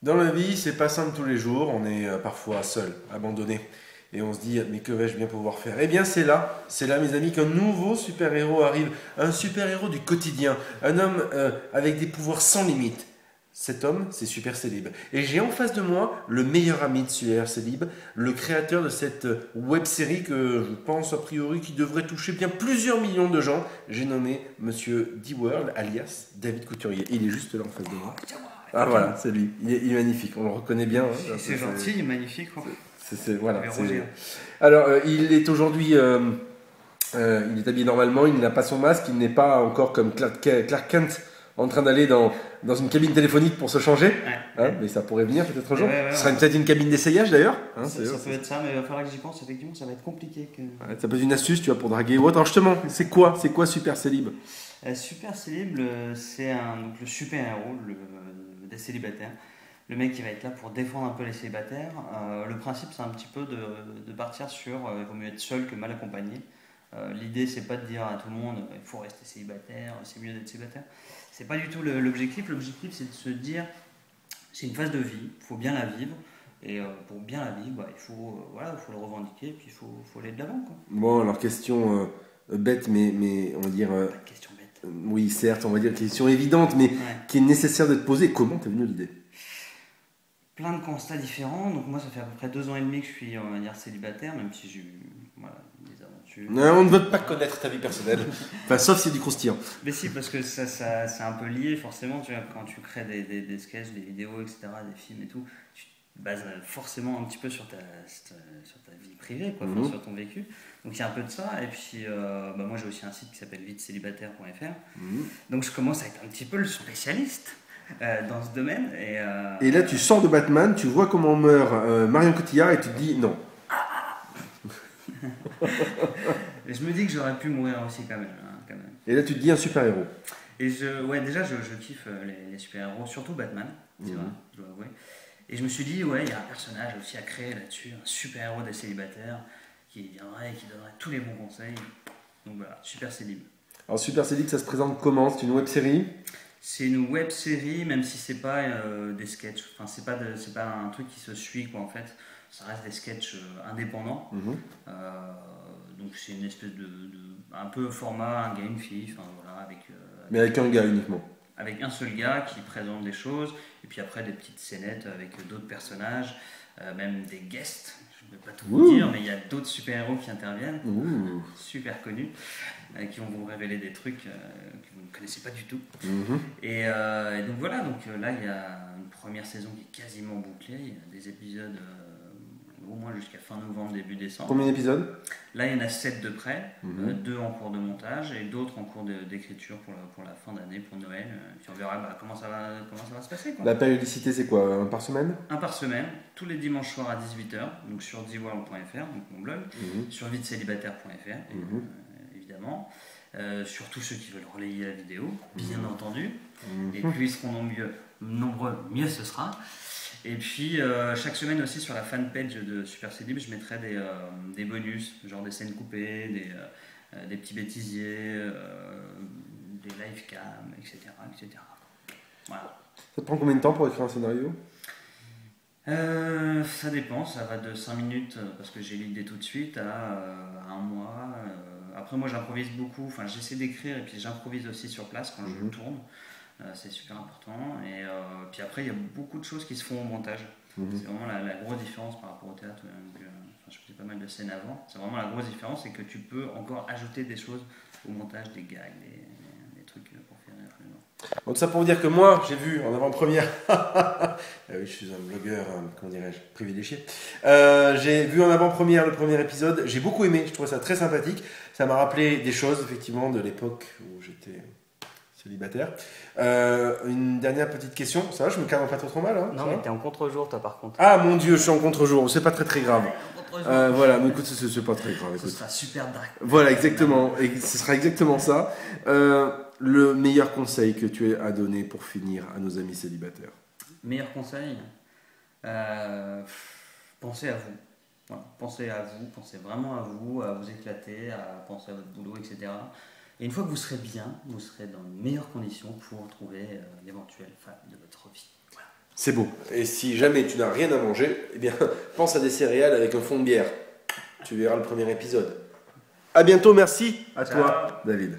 Dans la vie, c'est pas simple tous les jours, on est parfois seul, abandonné. Et on se dit, mais que vais-je bien pouvoir faire? Eh bien, c'est là, mes amis, qu'un nouveau super-héros arrive. Un super-héros du quotidien. Un homme avec des pouvoirs sans limite. Cet homme, c'est Super Célib. Et j'ai en face de moi le meilleur ami de Super Célib, le créateur de cette web-série que je pense a priori qui devrait toucher bien plusieurs millions de gens. J'ai nommé Monsieur D-World, alias David Couturier. Il est juste là en face de moi. Ah voilà, c'est lui. Il est magnifique, on le reconnaît bien. Hein. C'est gentil, il est magnifique. Voilà, alors, il est aujourd'hui, il est habillé normalement, il n'a pas son masque, il n'est pas encore comme Clark Kent en train d'aller dans une cabine téléphonique pour se changer. Ouais. Mais ça pourrait venir peut-être un jour. Ouais, Ce serait peut-être une cabine d'essayage d'ailleurs. Ça peut être ça, mais il va falloir que j'y pense. Effectivement, ça va être compliqué. Ça peut être une astuce, tu vois, pour draguer ou autre. Alors justement, c'est quoi Super Célib? Super Célib, c'est le super-héros des célibataires. Le mec qui va être là pour défendre un peu les célibataires. Le principe, c'est un petit peu de partir sur il vaut mieux être seul que mal accompagné. L'idée, c'est pas de dire à tout le monde il faut rester célibataire, c'est mieux d'être célibataire. C'est pas du tout l'objectif. L'objectif, c'est de se dire c'est une phase de vie, il faut bien la vivre. Et pour bien la vivre, il faut le revendiquer, puis il faut aller de l'avant. Bon, alors question bête, mais on va dire. Pas de question bête. Oui, certes, on va dire question évidente, mais qui est nécessaire de te poser. Comment t'es venu l'idée? Plein de constats différents. Donc moi, ça fait à peu près 2 ans et demi que je suis, on va dire, célibataire, même si j'ai eu des aventures. Non, on ne veut pas connaître ta vie personnelle. Enfin, sauf si c'est du croustillant. Mais si, parce que ça c'est un peu lié, forcément. Tu vois, quand tu crées des sketchs, des vidéos, etc., des films et tout, tu te bases forcément un petit peu sur ta vie privée, quoi, sur ton vécu. Donc il y a un peu de ça. Et puis, moi, j'ai aussi un site qui s'appelle vitecélibataire.fr. Donc je commence à être un petit peu le spécialiste dans ce domaine. Et là, tu sors de Batman, tu vois comment meurt Marion Cotillard et tu te dis non. Et je me dis que j'aurais pu mourir aussi quand même. Et là, tu te dis un super-héros. Et déjà, je kiffe les super-héros, surtout Batman, c'est vrai, je dois avouer. Et je me suis dit, il y a un personnage aussi à créer là-dessus, un super-héros des célibataires qui viendrait et qui donnerait tous les bons conseils. Donc voilà, Super Célib. Alors, Super Célib, ça se présente comment? C'est une web-série? C'est une web série, même si c'est pas des sketchs. Enfin, c'est pas un truc qui se suit, quoi, en fait. Ça reste des sketchs indépendants. Donc c'est une espèce un peu format un gars une fille. Enfin voilà, mais avec un gars uniquement. Avec un seul gars qui présente des choses, et puis après des petites scénettes avec d'autres personnages, même des guests. Je ne vais pas tout vous dire, mais il y a d'autres super-héros qui interviennent, super connus, qui vont vous révéler des trucs que vous ne connaissez pas du tout. Et donc voilà, là il y a une première saison qui est quasiment bouclée, il y a des épisodes au moins jusqu'à fin novembre, début décembre. Combien d'épisodes? Là, il y en a 7 de près, 2 en cours de montage et d'autres en cours d'écriture pour la fin d'année, pour Noël. Puis on verra comment ça va se passer. La périodicité, c'est quoi? Un par semaine? Un par semaine, tous les dimanches soirs à 18h, donc sur dworld.fr, donc mon blog, sur vitecélibataire.fr, évidemment. Sur tous ceux qui veulent relayer la vidéo, bien entendu. Et plus ils seront nombreux, mieux ce sera. Et puis chaque semaine aussi sur la fanpage de Super Célib, je mettrai des bonus, genre des scènes coupées, des petits bêtisiers, des live cam, etc. Voilà. Ça te prend combien de temps pour écrire un scénario? Ça dépend, ça va de 5 minutes parce que j'ai l'idée tout de suite à 1 mois. Après moi j'improvise beaucoup, enfin j'essaie d'écrire et puis j'improvise aussi sur place quand je tourne. C'est super important. Et puis après, il y a beaucoup de choses qui se font au montage. C'est vraiment la grosse différence par rapport au théâtre. Je faisais pas mal de scènes avant. C'est vraiment la grosse différence, c'est que tu peux encore ajouter des choses au montage, des gags, des trucs pour faire rire les gens. Donc ça pour dire que moi, j'ai vu en avant-première, oui, je suis un blogueur, comment dirais-je, privilégié. J'ai vu en avant-première le premier épisode. J'ai beaucoup aimé, je trouvais ça très sympathique. Ça m'a rappelé des choses, effectivement, de l'époque où j'étais célibataire. Une dernière petite question. Ça va, je me cadre pas trop mal, hein? Non, mais t'es en contre-jour, toi, par contre. Ah mon Dieu, je suis en contre-jour. C'est pas très grave. Voilà, mais écoute, c'est pas très grave. Ce sera super dark. Voilà, exactement. Et ce sera exactement ça. Le meilleur conseil que tu aies à donner pour finir à nos amis célibataires? Meilleur conseil, pensez à vous. Voilà, pensez à vous, pensez vraiment à vous éclater, à penser à votre boulot, etc. Et une fois que vous serez bien, vous serez dans de meilleures conditions pour trouver l'éventuelle femme de votre vie. Voilà. C'est beau. Et si jamais tu n'as rien à manger, eh bien, pense à des céréales avec un fond de bière. Tu verras le premier épisode. À bientôt, merci à toi, David.